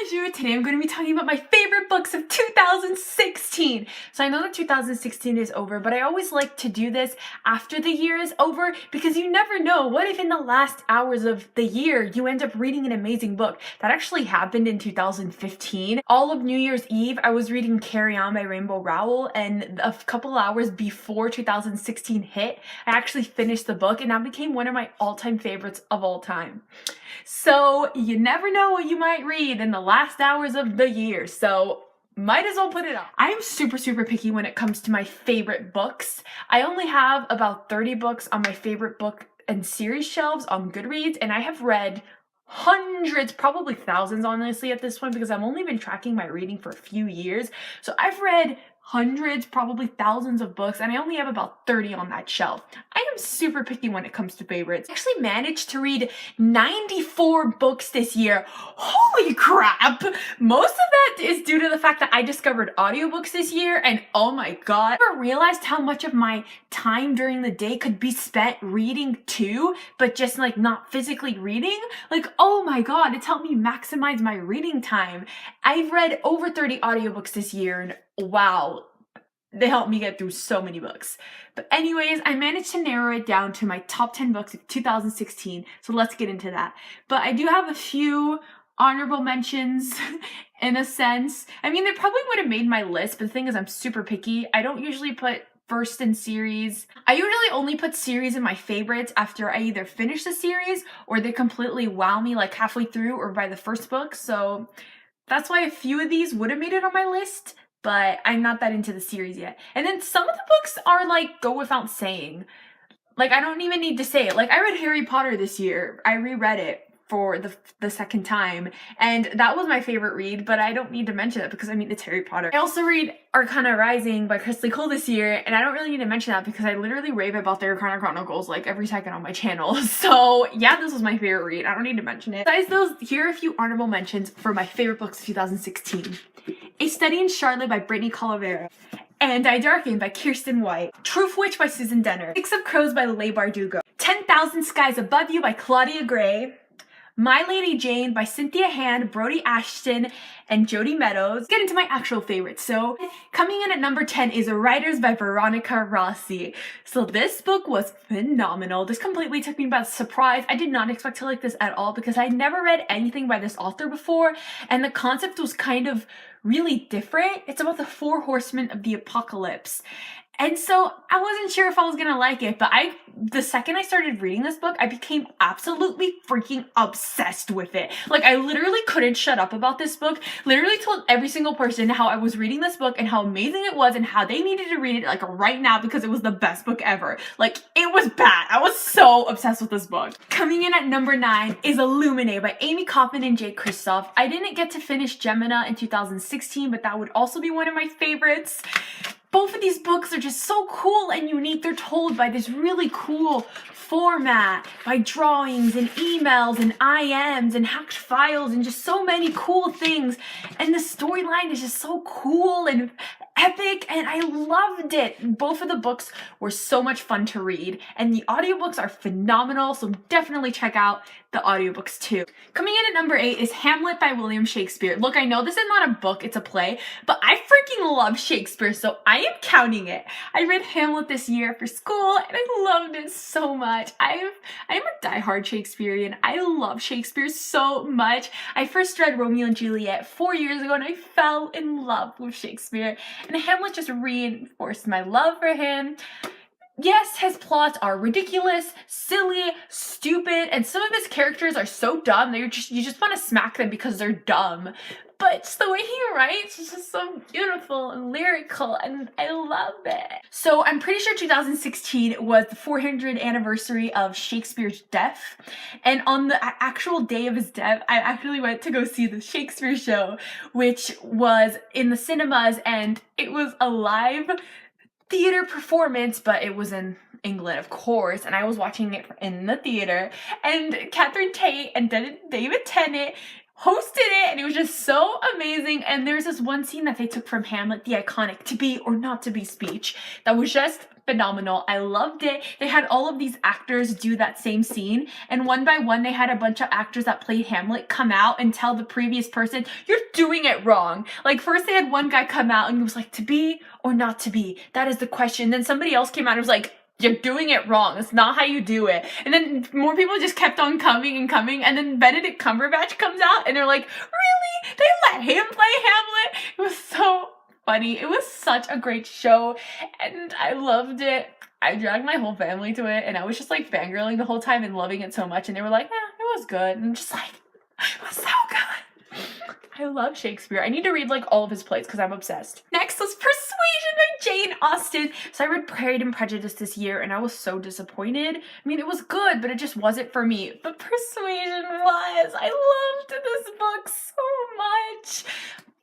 Bonjour! Today I'm going to be talking about my favorite books of 2016. So I know that 2016 is over, but I always like to do this after the year is over because you never know. What if in the last hours of the year you end up reading an amazing book? That actually happened in 2015. All of New Year's Eve, I was reading Carry On by Rainbow Rowell, and a couple hours before 2016 hit, I actually finished the book, and that became one of my all-time favorites of all time. So you never know what you might read in the last hours of the year, so might as well put it up. I am super picky when it comes to my favorite books. I only have about 30 books on my favorite book and series shelves on Goodreads, and I have read hundreds, probably thousands honestly at this point, because I've only been tracking my reading for a few years. So I've read hundreds, probably thousands of books, and I only have about 30 on that shelf. I am super picky when it comes to favorites. I actually managed to read 94 books this year. Holy crap! Most of that is due to the fact that I discovered audiobooks this year, and oh my god, I never realized how much of my time during the day could be spent reading too, but just like not physically reading. Like, oh my god, it's helped me maximize my reading time. I've read over 30 audiobooks this year, and wow, they helped me get through so many books. But anyways, I managed to narrow it down to my top 10 books of 2016, so let's get into that. But I do have a few honorable mentions in a sense. I mean, they probably would have made my list, but the thing is I'm super picky. I don't usually put first in series. I usually only put series in my favorites after I either finish the series or they completely wow me like halfway through or by the first book. So that's why a few of these would have made it on my list, but I'm not that into the series yet. And then some of the books are like go without saying. Like I don't even need to say it. Like I read Harry Potter this year. I reread it for the second time, and that was my favorite read, but I don't need to mention it because I mean it's Harry Potter. I also read Arcana Rising by Kristy Cole this year, and I don't really need to mention that because I literally rave about the Arcana Chronicles like every second on my channel. So yeah, this was my favorite read. I don't need to mention it. Besides those, here are a few honorable mentions for my favorite books of 2016. A Study in Charlotte by Brittany Calavera, and Darken by Kiersten White, Truthwitch by Susan Dennard, Six of Crows by Leigh Bardugo, 10,000 Skies Above You by Claudia Gray, My Lady Jane by Cynthia Hand, Brody Ashton, and Jody Meadows. Let's get into my actual favorites. So coming in at number 10 is Writers by Veronica Rossi. So this book was phenomenal. This completely took me by surprise. I did not expect to like this at all because I never read anything by this author before, and the concept was kind of really different. It's about the 4 horsemen of the apocalypse. And so I wasn't sure if I was gonna like it, but the second I started reading this book, I became absolutely freaking obsessed with it. Like I literally couldn't shut up about this book. Literally told every single person how I was reading this book and how amazing it was and how they needed to read it like right now because it was the best book ever. Like it was bad. I was so obsessed with this book. Coming in at number 9 is Illuminae by Amie, Kaufman, and Kristoff. I didn't get to finish Gemina in 2016, but that would also be one of my favorites. Both of these books are just so cool and unique. They're told by this really cool format, by drawings and emails and IMs and hacked files and just so many cool things. And the storyline is just so cool and epic, and I loved it. Both of the books were so much fun to read, and the audiobooks are phenomenal, so definitely check out the audiobooks too. Coming in at number 8 is Hamlet by William Shakespeare. Look, I know this is not a book, it's a play, but I freaking love Shakespeare, so I am counting it. I read Hamlet this year for school, and I loved it so much. I am a diehard Shakespearean. I love Shakespeare so much. I first read Romeo and Juliet 4 years ago, and I fell in love with Shakespeare, and Hamlet just reinforced my love for him. Yes, his plots are ridiculous, silly, stupid, and some of his characters are so dumb that you just want to smack them because they're dumb. But just the way he writes is just so beautiful and lyrical, and I love it. So I'm pretty sure 2016 was the 400th anniversary of Shakespeare's death, and on the actual day of his death, I actually went to go see the Shakespeare show, which was in the cinemas, and it was a live theater performance, but it was in England, of course, and I was watching it in the theater, and Catherine Tate and David Tennant, hosted it, and it was just so amazing. And there's this one scene that they took from Hamlet, the iconic to be or not to be speech, that was just phenomenal. I loved it. They had all of these actors do that same scene, and one by one they had a bunch of actors that played Hamlet come out and tell the previous person, you're doing it wrong. Like, first they had one guy come out and he was like, to be or not to be, that is the question. Then somebody else came out and was like, you're doing it wrong. It's not how you do it. And then more people just kept on coming and coming. And then Benedict Cumberbatch comes out and they're like, really? They let him play Hamlet? It was so funny. It was such a great show and I loved it. I dragged my whole family to it and I was just like fangirling the whole time and loving it so much. And they were like, yeah, it was good. And I'm just like, it was so good. I love Shakespeare. I need to read like all of his plays because I'm obsessed. Next was Persuasion by Jane Austen. So I read Pride and Prejudice this year and I was so disappointed. I mean, it was good, but it just wasn't for me. But Persuasion was. I loved this book so much.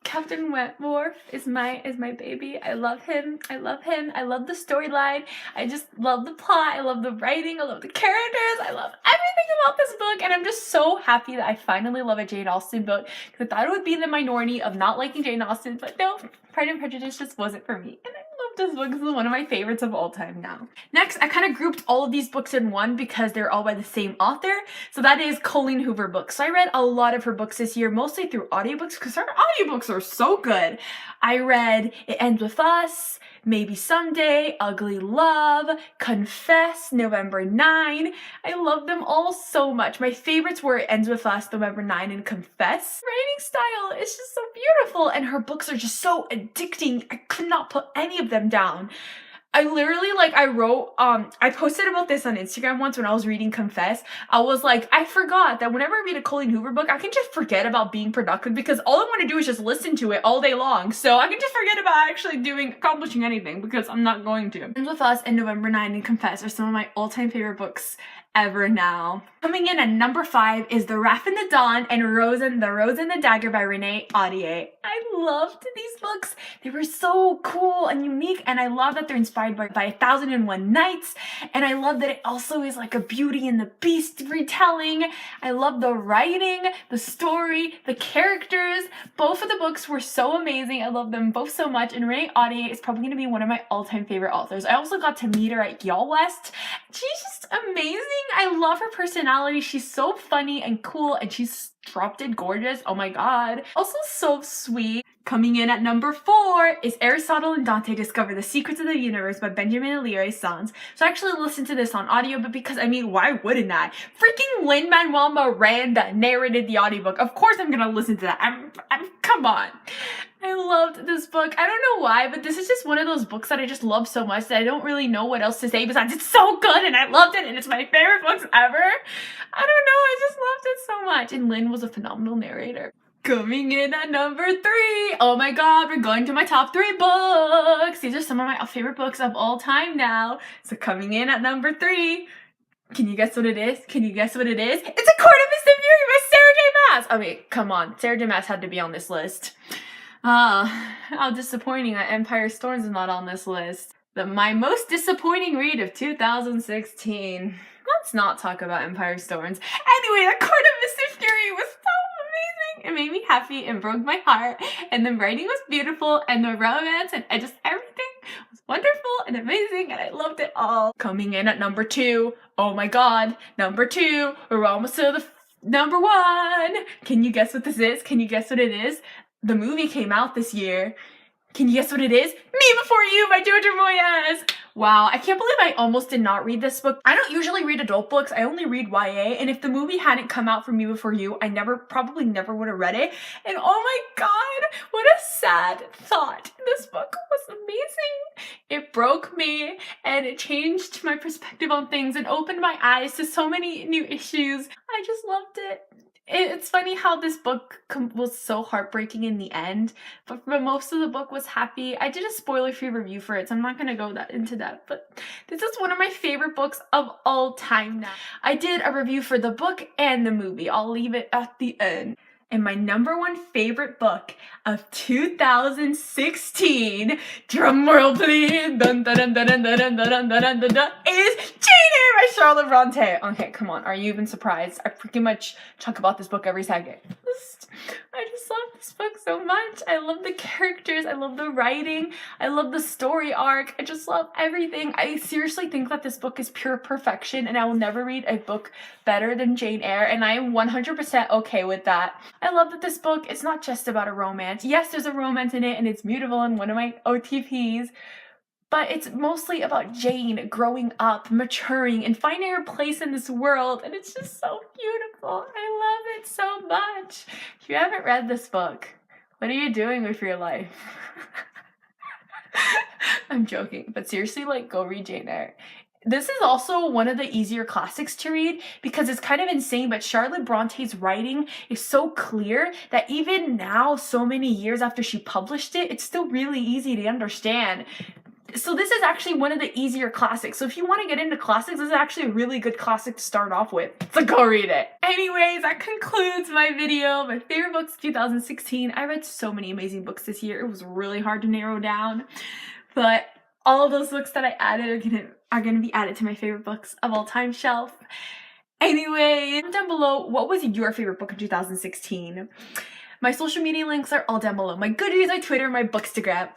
Captain Wentworth is my baby. I love him. I love him. I love the storyline. I just love the plot. I love the writing. I love the characters. I love everything about this book. And I'm just so happy that I finally love a Jane Austen book, because I thought it would be in the minority of not liking Jane Austen, but no, Pride and Prejudice just wasn't for me. And I love this book. This is one of my favorites of all time now. Next, I kind of grouped all of these books in one because they're all by the same author. So that is Colleen Hoover books. So I read a lot of her books this year, mostly through audiobooks, because her audiobooks are so good. I read It Ends With Us, Maybe Someday, Ugly Love, Confess, November 9. I love them all so much. My favorites were It Ends With Us, November 9, and Confess. Writing style is just so beautiful, and her books are just so addicting. I could not put any of them down. I literally, like, I posted about this on Instagram once when I was reading Confess. I was like, I forgot that whenever I read a Colleen Hoover book, I can just forget about being productive because all I want to do is just listen to it all day long. So I can just forget about actually accomplishing anything because I'm not going to. Ends With Us and November 9 and Confess are some of my all-time favorite books ever now. Coming in at number 5 is The Wrath and the Dawn and The Rose and the Dagger by Renee, Ahdieh. I loved these books. They were so cool and unique, and I love that they're inspired by 1001 Nights, and I love that it also is like a Beauty and the Beast retelling. I love the writing, the story, the characters. Both of the books were so amazing. I love them both so much, and Renee Ahdieh is probably going to be one of my all-time favorite authors. I also got to meet her at Yale West. She's just amazing. I love her personality. She's so funny and cool, and she's drop dead gorgeous. Oh my god. Also so sweet. Coming in at number 4 is Aristotle and Dante Discover the Secrets of the Universe by Benjamin Alire Sons. So I actually listened to this on audio, but because, I mean, why wouldn't I? Freaking Lin-Manuel Miranda narrated the audiobook. Of course I'm gonna listen to that. Come on. I loved this book. I don't know why, but this is just one of those books that I just love so much that I don't really know what else to say besides it's so good and I loved it and it's my favorite books ever. I don't know, I just loved it so much. And Lynn was a phenomenal narrator. Coming in at number 3. Oh my god, we're going to my top 3 books. These are some of my favorite books of all time now. So coming in at number 3. Can you guess what it is? Can you guess what it is? It's A Court of Mist and Fury by Sarah J. Maas. I mean, come on. Sarah J. Maas had to be on this list. How disappointing that Empire Storms is not on this list. My most disappointing read of 2016. Let's not talk about Empire Storms. Anyway, The Court of Mist and Fury was so amazing. It made me happy and broke my heart. And the writing was beautiful and the romance and just everything was wonderful and amazing and I loved it all. Coming in at number 2. Oh my god, number 2. We're almost to the number 1. Can you guess what this is? Can you guess what it is? The movie came out this year. Can you guess what it is? Me Before You by Jojo Moyes. Wow, I can't believe I almost did not read this book. I don't usually read adult books. I only read YA, and if the movie hadn't come out for Me Before You, I probably never would have read it. And oh my god, what a sad thought. This book was amazing. It broke me, and it changed my perspective on things and opened my eyes to so many new issues. I just loved it. It's funny how this book was so heartbreaking in the end, but for most of the book was happy. I did a spoiler-free review for it, so I'm not going to go into that, but this is one of my favorite books of all time now. I did a review for the book and the movie. I'll leave it at the end. And my #1 favorite book of 2016, drumroll please, dun, dun, dun, dun, dun, dun, dun, dun, dun, dun, dun, is Jane Eyre by Charlotte Bronte. Okay, come on, are you even surprised? I pretty much talk about this book every second. I just love this book so much. I love the characters, I love the writing, I love the story arc, I just love everything. I seriously think that this book is pure perfection, and I will never read a book better than Jane Eyre, and I am 100% okay with that. I love that this book is not just about a romance. Yes, there's a romance in it, and it's beautiful and one of my OTPs, but it's mostly about Jane growing up, maturing, and finding her place in this world, and it's just so beautiful. I love it so much. If you haven't read this book, what are you doing with your life? I'm joking, but seriously, like, go read Jane Eyre. This is also one of the easier classics to read because it's kind of insane, but Charlotte Bronte's writing is so clear that even now, so many years after she published it, it's still really easy to understand. So this is actually one of the easier classics. So if you want to get into classics, this is actually a really good classic to start off with. So go read it. Anyways, that concludes my video. My favorite books of 2016. I read so many amazing books this year. It was really hard to narrow down. But all of those books that I added are gonna be added to my favorite books of all time shelf. Anyway, down below, what was your favorite book in 2016? My social media links are all down below. My Goodreads, my Twitter, my Bookstagram.